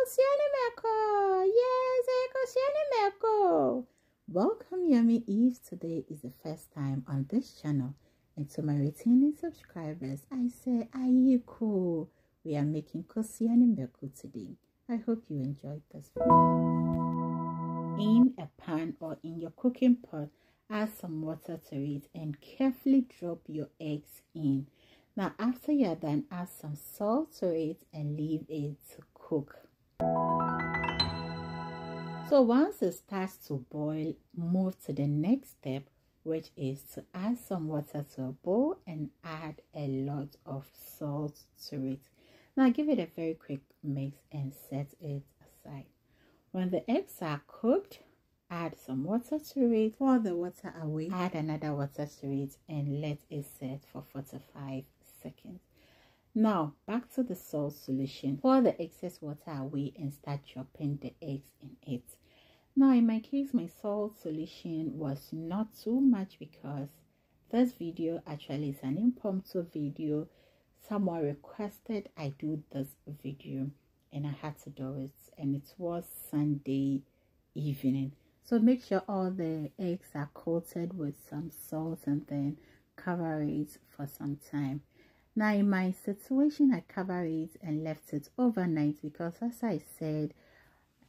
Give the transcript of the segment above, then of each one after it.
meko. Yes, meko. Welcome, Yummy Eves. Today is the first time on this channel, and to my returning subscribers, I say ayiko. We are making Kosua meko today. I hope you enjoyed this video. In a pan or in your cooking pot, add some water to it and carefully drop your eggs in. Now, after you're done, add some salt to it and leave it to cook. So once it starts to boil, move to the next step, which is to add some water to a bowl and add a lot of salt to it. Now give it a very quick mix and set it aside. When the eggs are cooked, add some water to it, pour the water away, add another water to it and let it set for 45 seconds. Now back to the salt solution. Pour the excess water away and start chopping the eggs in it. Now in my case, my salt solution was not too much because this video actually is an impromptu video. Someone requested I do this video and I had to do it, and it was Sunday evening. So make sure all the eggs are coated with some salt and then cover it for some time. Now in my situation, I covered it and left it overnight because, as I said,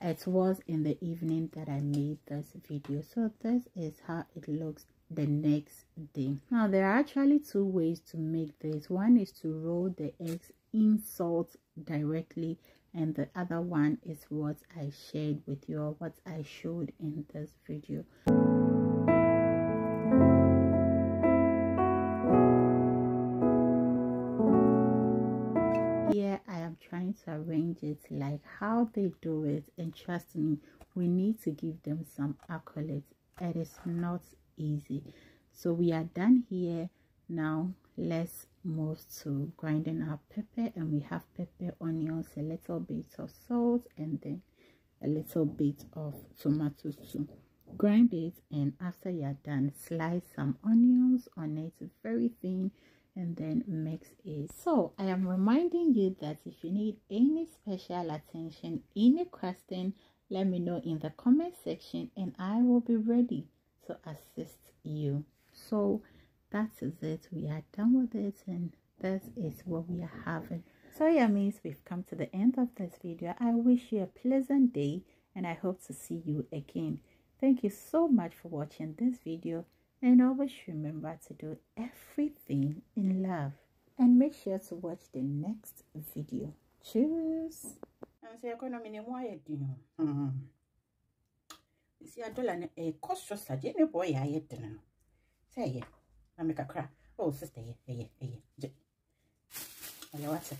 it was in the evening that I made this video. So this is how it looks the next day. Now there are actually two ways to make this. One is to roll the eggs in salt directly, and the other one is what I shared with you, or what I showed in this video. Here I am trying to arrange it like how they do it, and trust me, we need to give them some accolades. It is not easy. So we are done here. Now let's move to grinding our pepper, and we have pepper, onions, a little bit of salt, and then a little bit of tomato too. Grind it, and after you're done, slice some onions on it very thin and then mix it. So I am reminding you that if you need any special attention, any question, let me know in the comment section and I will be ready to assist you. So that is it. We are done with it, and this is what we are having. So yummies, we've come to the end of this video. I wish you a pleasant day and I hope to see you again. Thank you so much for watching this video, and always remember to do everything in love, and make sure to watch the next video. Cheers. See a dollar a cost just a dinner boy. I ate dinner. Say, I make a crack. Oh, sister, what's it?